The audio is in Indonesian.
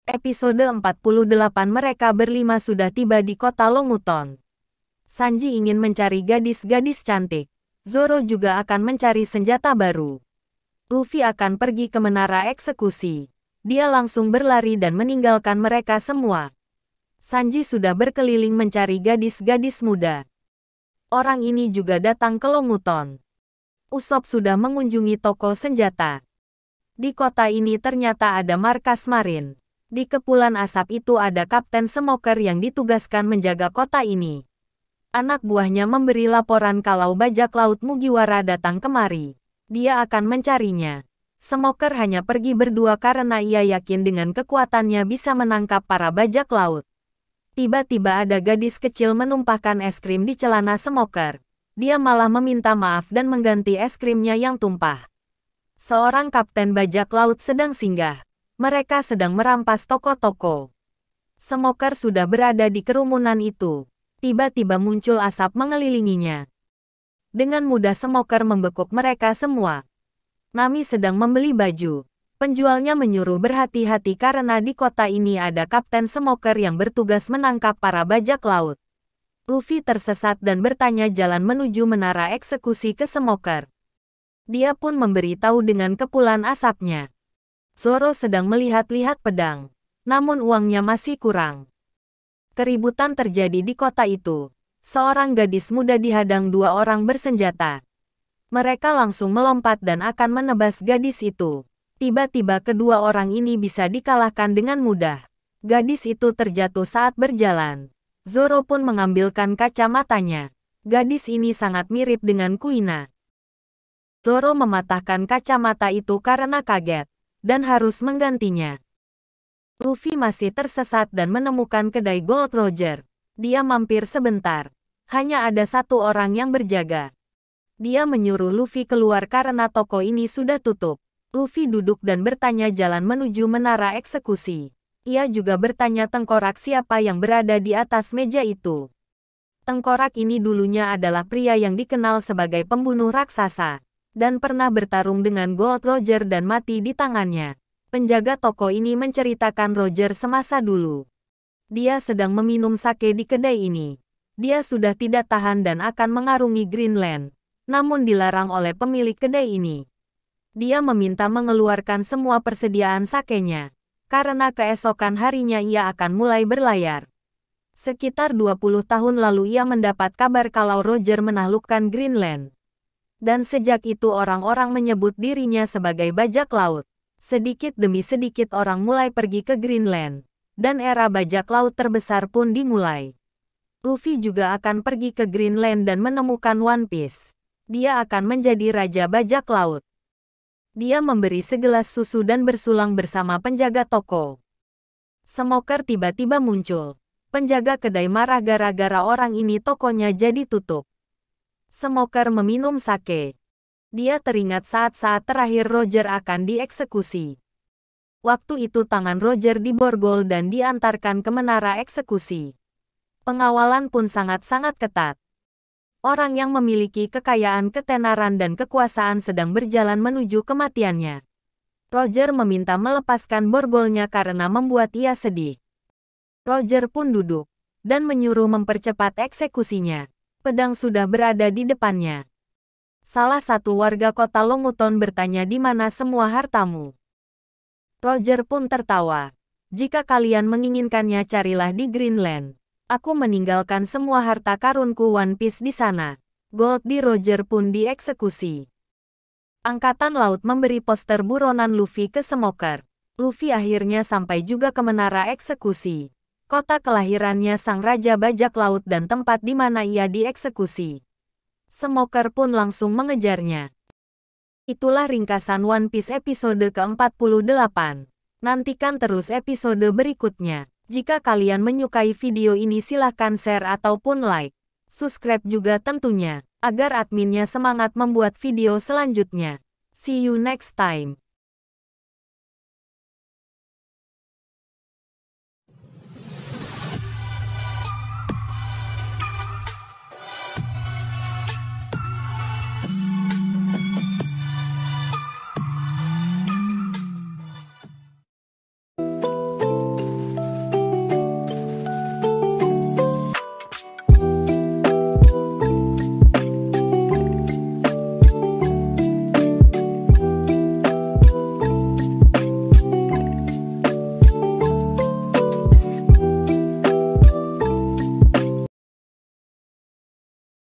Episode 48 mereka berlima sudah tiba di kota Longuton. Sanji ingin mencari gadis-gadis cantik. Zoro juga akan mencari senjata baru. Luffy akan pergi ke menara eksekusi. Dia langsung berlari dan meninggalkan mereka semua. Sanji sudah berkeliling mencari gadis-gadis muda. Orang ini juga datang ke Longuton. Usopp sudah mengunjungi toko senjata. Di kota ini ternyata ada markas marin. Di kepulan asap itu ada Kapten Smoker yang ditugaskan menjaga kota ini. Anak buahnya memberi laporan kalau bajak laut Mugiwara datang kemari. Dia akan mencarinya. Smoker hanya pergi berdua karena ia yakin dengan kekuatannya bisa menangkap para bajak laut. Tiba-tiba ada gadis kecil menumpahkan es krim di celana Smoker. Dia malah meminta maaf dan mengganti es krimnya yang tumpah. Seorang kapten bajak laut sedang singgah. Mereka sedang merampas toko-toko. Smoker sudah berada di kerumunan itu. Tiba-tiba muncul asap mengelilinginya. Dengan mudah Smoker membekuk mereka semua. Nami sedang membeli baju. Penjualnya menyuruh berhati-hati karena di kota ini ada Kapten Smoker yang bertugas menangkap para bajak laut. Luffy tersesat dan bertanya jalan menuju menara eksekusi ke Smoker. Dia pun memberitahu dengan kepulan asapnya. Zoro sedang melihat-lihat pedang, namun uangnya masih kurang. Keributan terjadi di kota itu. Seorang gadis muda dihadang dua orang bersenjata. Mereka langsung melompat dan akan menebas gadis itu. Tiba-tiba kedua orang ini bisa dikalahkan dengan mudah. Gadis itu terjatuh saat berjalan. Zoro pun mengambilkan kacamatanya. Gadis ini sangat mirip dengan Kuina. Zoro mematahkan kacamata itu karena kaget dan harus menggantinya. Luffy masih tersesat dan menemukan kedai Gold Roger. Dia mampir sebentar. Hanya ada satu orang yang berjaga. Dia menyuruh Luffy keluar karena toko ini sudah tutup. Luffy duduk dan bertanya jalan menuju menara eksekusi. Ia juga bertanya tengkorak siapa yang berada di atas meja itu. Tengkorak ini dulunya adalah pria yang dikenal sebagai pembunuh raksasa dan pernah bertarung dengan Gold Roger dan mati di tangannya. Penjaga toko ini menceritakan Roger semasa dulu. Dia sedang meminum sake di kedai ini. Dia sudah tidak tahan dan akan mengarungi Greenland, namun dilarang oleh pemilik kedai ini. Dia meminta mengeluarkan semua persediaan sakenya, karena keesokan harinya ia akan mulai berlayar. Sekitar 20 tahun lalu ia mendapat kabar kalau Roger menaklukkan Greenland. Dan sejak itu orang-orang menyebut dirinya sebagai bajak laut. Sedikit demi sedikit orang mulai pergi ke Greenland. Dan era bajak laut terbesar pun dimulai. Luffy juga akan pergi ke Greenland dan menemukan One Piece. Dia akan menjadi raja bajak laut. Dia memberi segelas susu dan bersulang bersama penjaga toko. Smoker tiba-tiba muncul. Penjaga kedai marah gara-gara orang ini tokonya jadi tutup. Smoker meminum sake. Dia teringat saat-saat terakhir Roger akan dieksekusi. Waktu itu tangan Roger diborgol dan diantarkan ke menara eksekusi. Pengawalan pun sangat-sangat ketat. Orang yang memiliki kekayaan ketenaran dan kekuasaan sedang berjalan menuju kematiannya. Roger meminta melepaskan borgolnya karena membuat ia sedih. Roger pun duduk dan menyuruh mempercepat eksekusinya. Pedang sudah berada di depannya. Salah satu warga kota Longuton bertanya di mana semua hartamu. Roger pun tertawa. Jika kalian menginginkannya carilah di Greenland. Aku meninggalkan semua harta karunku One Piece di sana. Gold di Roger pun dieksekusi. Angkatan Laut memberi poster buronan Luffy ke Smoker. Luffy akhirnya sampai juga ke menara eksekusi. Kota kelahirannya sang raja bajak laut dan tempat di mana ia dieksekusi. Smoker pun langsung mengejarnya. Itulah ringkasan One Piece episode ke-48. Nantikan terus episode berikutnya. Jika kalian menyukai video ini silahkan share ataupun like. Subscribe juga tentunya, agar adminnya semangat membuat video selanjutnya. See you next time.